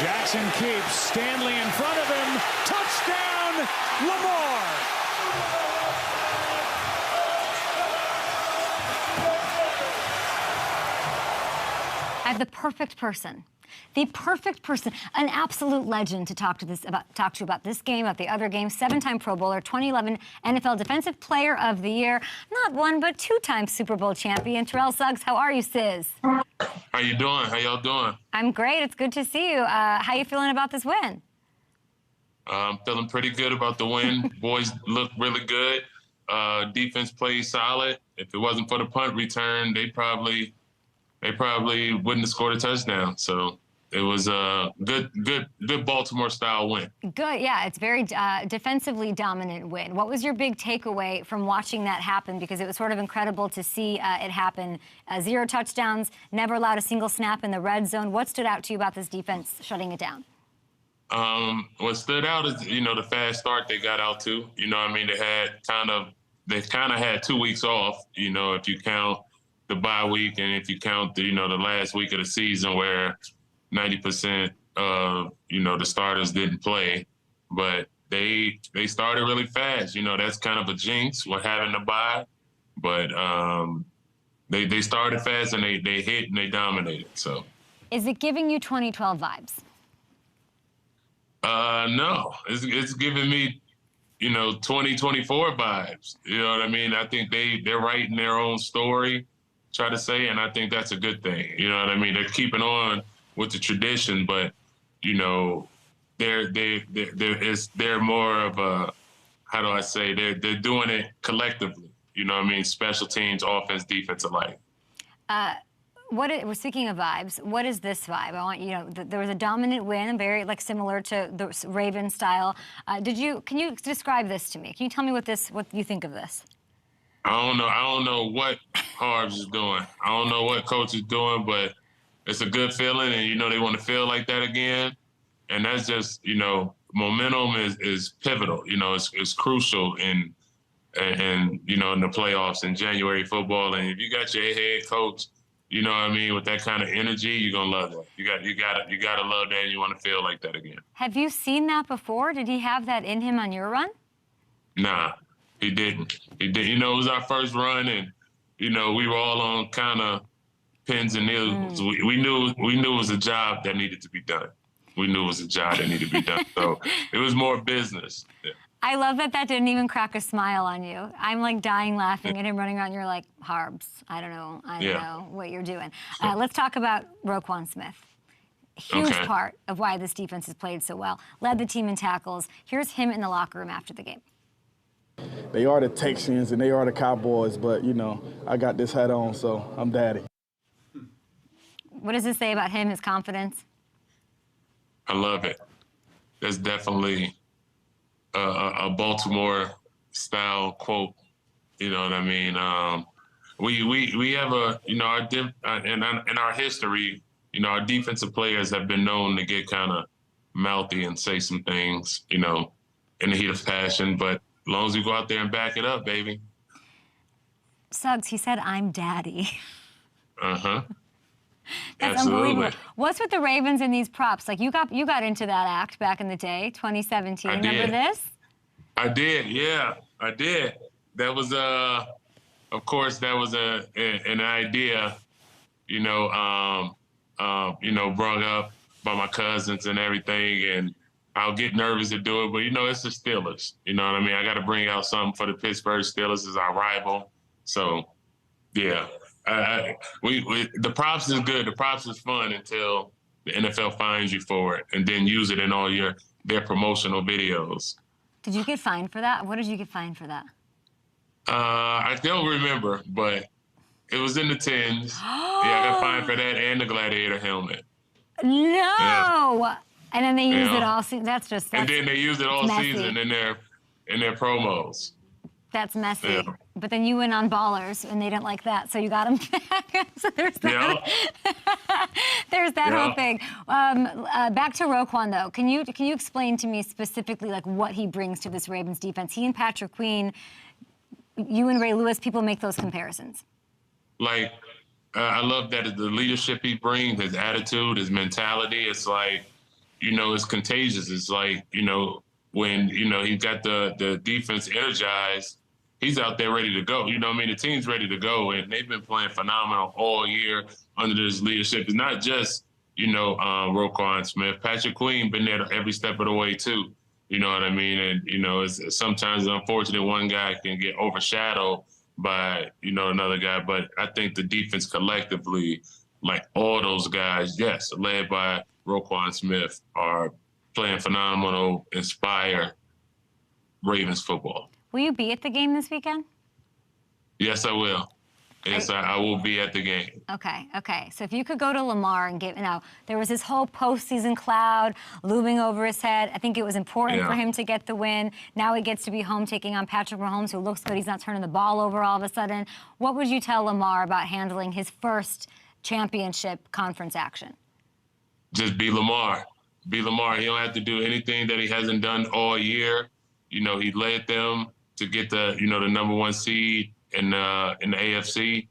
Jackson keeps Stanley in front of him. Touchdown, Lamar. I have the perfect person, an absolute legend to talk to you about this game, about the other game. 7-time Pro Bowler, 2011 NFL Defensive Player of the Year, not 1 but 2-time Super Bowl champion. Terrell Suggs, how are you, Sis? How you doing? How y'all doing? I'm great. It's good to see you. How you feeling about this win? I'm feeling pretty good about the win. Boys look really good. Defense played solid. If it wasn't for the punt return, they probably wouldn't have scored a touchdown. So it was a good Baltimore-style win. Good, yeah. It's very defensively dominant win. What was your big takeaway from watching that happen? Because it was sort of incredible to see it happen. 0 touchdowns, never allowed a single snap in the red zone. What stood out to you about this defense shutting it down? What stood out is, the fast start they got out to. They had kind of they've kind of had 2 weeks off, you know, if you count the bye week and if you count the, you know, the last week of the season where 90% of, you know, the starters didn't play. But they started really fast. You know, that's kind of a jinx with having the bye. But they started fast and they hit and they dominated. So, is it giving you 2012 vibes? No, it's giving me, you know, 2024 vibes. You know what I mean? I think they're writing their own story, try to say, and I think that's a good thing. You know what I mean? They're keeping on with the tradition, but you know, they're more of a, how do I say, they're doing it collectively. You know what I mean? Special teams, offense, defense alike. We're speaking of vibes. What is this vibe? I want there was a dominant win, very like similar to the Ravens style. Can you describe this to me? Can you tell me what you think of this? I don't know what Harv's is doing. I don't know what coach is doing, but it's a good feeling, and you know they want to feel like that again. And that's just, you know, momentum is pivotal. You know, it's crucial in you know, in the playoffs in January football. And if you got your head coach, you know what I mean, with that kind of energy, you're gonna love it. You gotta love that, and you want to feel like that again. Have you seen that before? Did he have that in him on your run? Nah, he didn't. He did. You know, it was our first run, and you know, we were all on kind of pins and needles. We knew it was a job that needed to be done. So it was more business. Yeah. I love that didn't even crack a smile on you. I'm like dying laughing at him running around. You're like, Harbs, I don't know what you're doing. Let's talk about Roquan Smith. Huge part of why this defense has played so well. Led the team in tackles. Here's him in the locker room after the game. They are the Texans and they are the Cowboys, but, you know, I got this hat on, so I'm daddy. What does this say about him, his confidence? I love it. That's definitely a Baltimore-style quote. You know what I mean? We have a, you know, in our history, you know, our defensive players have been known to get kind of mouthy and say some things, you know, in the heat of passion. But as long as you go out there and back it up, baby. Suggs, he said, "I'm daddy." Uh-huh. That's absolutely unbelievable. What's with the Ravens and these props? Like you got into that act back in the day, 2017. Remember this? I did. Yeah, I did. That was of course, that was an idea, you know, brought up by my cousins and everything, and I'll get nervous to do it, but you know, it's the Steelers. You know what I mean? I got to bring out something for the Pittsburgh Steelers as our rival. So, yeah. The props is good. The props is fun until the NFL fines you for it, and then use it in all their promotional videos. Did you get fined for that? What did you get fined for that? I don't remember, but it was in the tens. Yeah, I got fined for that and the gladiator helmet. No. Yeah. And then they use it all season. And then they use it all season in their promos. That's messy. Yeah. But then you went on Ballers, and they didn't like that, so you got them back. So there's that. Yeah. There's that whole thing. Back to Roquan, though. Can you explain to me specifically like what he brings to this Ravens defense? He and Patrick Queen, you and Ray Lewis, people make those comparisons. Like, I love that the leadership he brings, his attitude, his mentality. It's like, you know, it's contagious. It's like, you know, when, you know, he's got the defense energized, he's out there ready to go. You know what I mean? The team's ready to go, and they've been playing phenomenal all year under his leadership. It's not just, you know, Roquan Smith. Patrick Queen been there every step of the way, too. You know what I mean? And, you know, it's sometimes unfortunate one guy can get overshadowed by, you know, another guy. But I think the defense collectively, like all those guys, yes, led by Roquan Smith, are playing phenomenal, inspire Ravens football. Will you be at the game this weekend? Yes, I will. Yes, I will be at the game. Okay. So if you could go to Lamar and there was this whole postseason cloud looming over his head. I think it was important for him to get the win. Now he gets to be home taking on Patrick Mahomes, who looks good. He's not turning the ball over all of a sudden. What would you tell Lamar about handling his first championship conference action? Just be Lamar. Be Lamar. He don't have to do anything that he hasn't done all year. You know, he led them to get the number 1 seed in the AFC.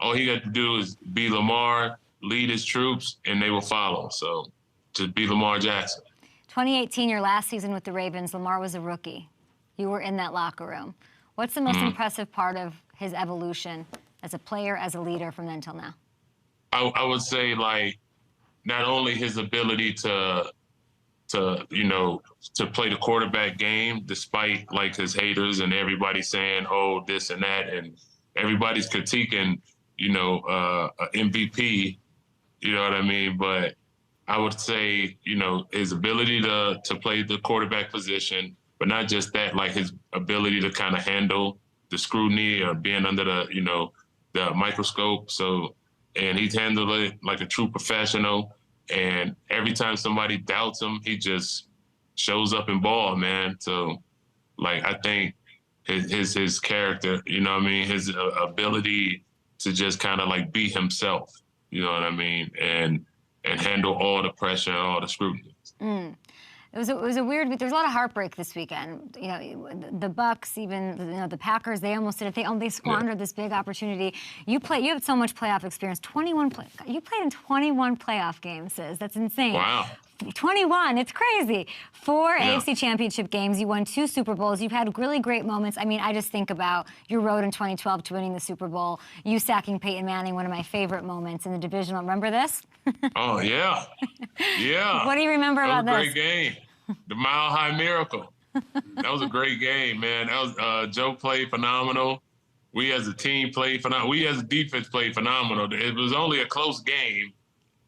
All he got to do is be Lamar, lead his troops, and they will follow. So just be Lamar Jackson. 2018, your last season with the Ravens, Lamar was a rookie. You were in that locker room. What's the most impressive part of his evolution as a player, as a leader from then till now? I would say, like, not only his ability to play the quarterback game, despite like his haters and everybody saying, oh, this and that, and everybody's critiquing, MVP, you know what I mean? But I would say, his ability to play the quarterback position, but not just that, like his ability to kind of handle the scrutiny or being under the microscope. So, and he's handled it like a true professional. And every time somebody doubts him, he just shows up and ball, man. So, like, I think his character, his ability to just kind of like be himself, you know what I mean, and handle all the pressure and all the scrutiny. It was a weird week. There was a lot of heartbreak this weekend. The Bucs, even the Packers, they almost did it. They squandered this big opportunity. You have so much playoff experience. You played in 21 playoff games, Sis. That's insane. Wow. 21, it's crazy. 4 AFC Championship games. You won 2 Super Bowls. You've had really great moments. I mean, I just think about your road in 2012 to winning the Super Bowl. You sacking Peyton Manning, one of my favorite moments in the divisional. Remember this? Oh, yeah. Yeah. What do you remember about this? That was a great game. The Mile High Miracle. That was a great game, man. That was Joe played phenomenal. We as a team played phenomenal. We as a defense played phenomenal. It was only a close game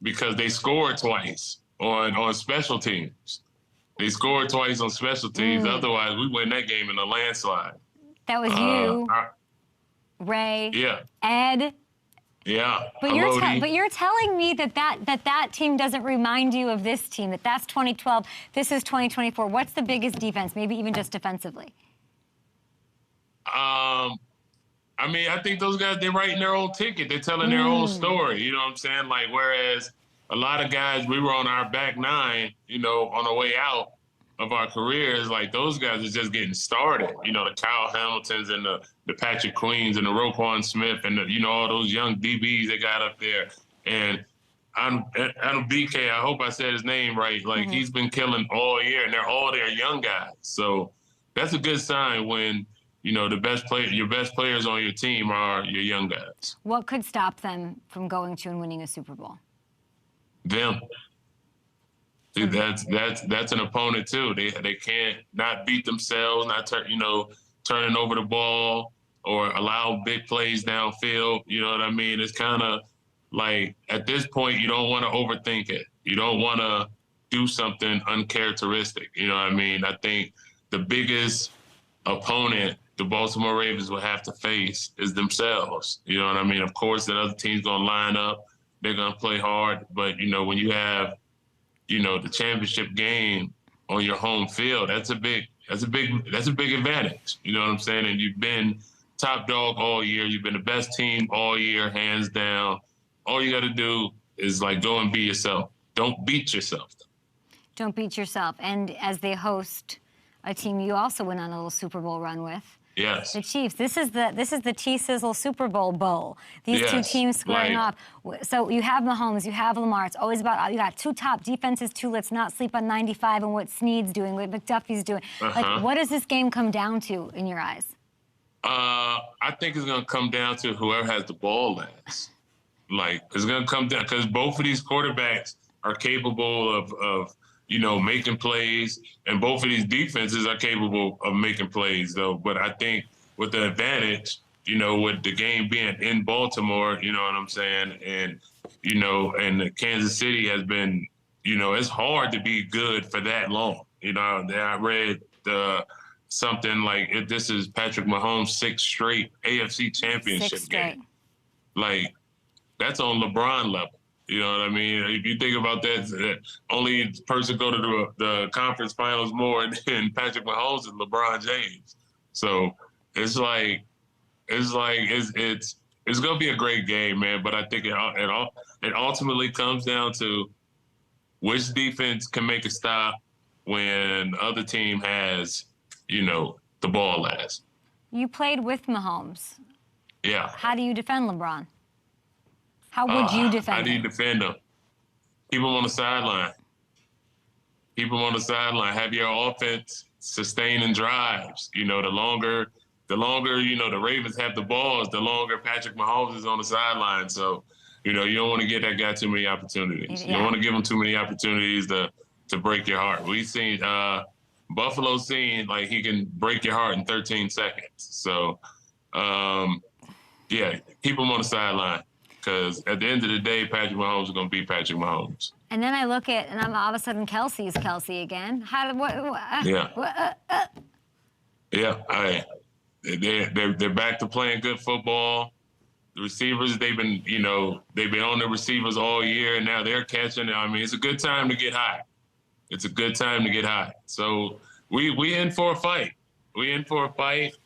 because they scored twice on special teams. They scored twice on special teams. Otherwise, we win that game in a landslide. That was you, Ray, Ed. Yeah. But you're telling me that team doesn't remind you of this team, that's 2012, this is 2024. What's the biggest defense, maybe even just defensively? I think those guys, they're writing their own ticket. They're telling their own story. You know what I'm saying? Like, whereas a lot of guys, we were on our back nine, on the way out of our careers. Like, those guys are just getting started. The Kyle Hamiltons and the Patrick Queens and the Roquan Smith and all those young DBs they got up there. And I'm BK, I hope I said his name right. Like, he's been killing all year, and they're all their young guys. So that's a good sign when, your best players on your team are your young guys. What could stop them from going to and winning a Super Bowl? Them. That's an opponent too. They can't not beat themselves, not turning over the ball or allow big plays downfield. You know what I mean? It's kind of like, at this point, you don't want to overthink it. You don't want to do something uncharacteristic. You know what I mean? I think the biggest opponent the Baltimore Ravens will have to face is themselves. You know what I mean? Of course, the other team's gonna line up. They're gonna play hard, but when you have the championship game on your home field, that's a big advantage. You know what I'm saying? And you've been top dog all year. You've been the best team all year, hands down. All you got to do is go and be yourself. Don't beat yourself. Don't beat yourself. And as they host a team you also went on a little Super Bowl run with. Yes. The Chiefs. This is the T-Sizzle Super Bowl. These two teams squaring off. So you have Mahomes, you have Lamar. It's always about, you got 2 top defenses, 2 let's not sleep on 95 and what Snead's doing, what McDuffie's doing. Like, what does this game come down to in your eyes? I think it's going to come down to whoever has the ball last. Like, it's going to come down, because both of these quarterbacks are capable of making plays, and both of these defenses are capable of making plays, though. But I think with the advantage, with the game being in Baltimore, you know what I'm saying, and and Kansas City has been, it's hard to be good for that long. I read something like this is Patrick Mahomes' 6th straight AFC Championship game. Like, that's on LeBron level. You know what I mean? If you think about that, only person go to the conference finals more than Patrick Mahomes and LeBron James. So it's gonna be a great game, man. But I think it ultimately comes down to which defense can make a stop when the other team has, the ball last. You played with Mahomes. Yeah. How do you defend LeBron? How would you defend How do you him? defend him? Keep him on the sideline. Keep him on the sideline. Have your offense sustaining drives. The longer, the Ravens have the balls, the longer Patrick Mahomes is on the sideline. So, you don't want to get that guy too many opportunities. You don't want to give him too many opportunities to break your heart. We've seen Buffalo seen like he can break your heart in 13 seconds. So, yeah, keep him on the sideline. Because at the end of the day, Patrick Mahomes is going to be Patrick Mahomes. And then I look at, and I'm all of a sudden Kelsey's Kelsey again. Yeah. They're back to playing good football. The receivers, they've been on the receivers all year, and now they're catching. I mean, it's a good time to get hot. It's a good time to get hot. So we in for a fight. We in for a fight.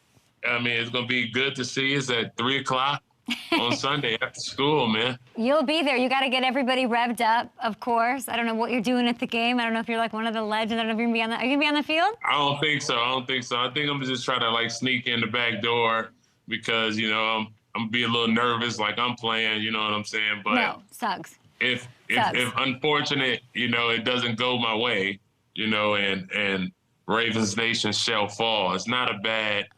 I mean, it's going to be good to see us at 3 o'clock. On Sunday after school, man. You'll be there. You got to get everybody revved up, of course. I don't know what you're doing at the game. I don't know if you're like one of the legends. I don't know if you're going to be on the... Are you going to be on the field? I don't think so. I think I'm just trying to like sneak in the back door because, I'm going to be a little nervous like I'm playing, you know what I'm saying? But no, Suggs. If unfortunate, it doesn't go my way, and Ravens Nation shall fall. It's not a bad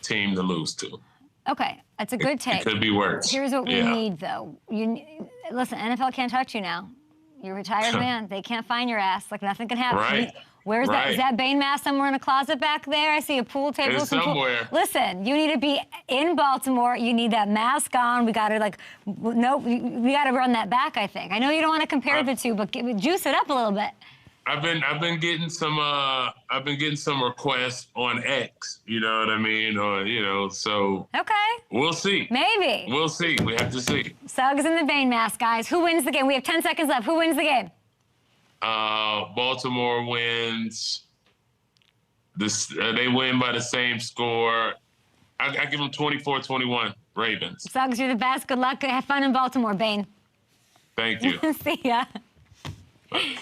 team to lose to. Okay, that's a good take. It could be worse. Here's what we need, though. Listen, NFL can't touch you now. You're a retired man. They can't find your ass. Like, nothing can happen. Right. Where's that? Is that Bane mask somewhere in a closet back there? I see a pool table. It's somewhere. Listen, you need to be in Baltimore. You need that mask on. We got to, we got to run that back, I think. I know you don't want to compare the two, but juice it up a little bit. I've been getting some requests on X, you know what I mean? Or, so okay. We'll see. Maybe. We'll see. We have to see. Suggs and the Bane mask, guys. Who wins the game? We have 10 seconds left. Who wins the game? Baltimore wins. They win by the same score. I give them 24-21 Ravens. Suggs, you're the best. Good luck. Have fun in Baltimore, Bane. Thank you. See ya. Bye.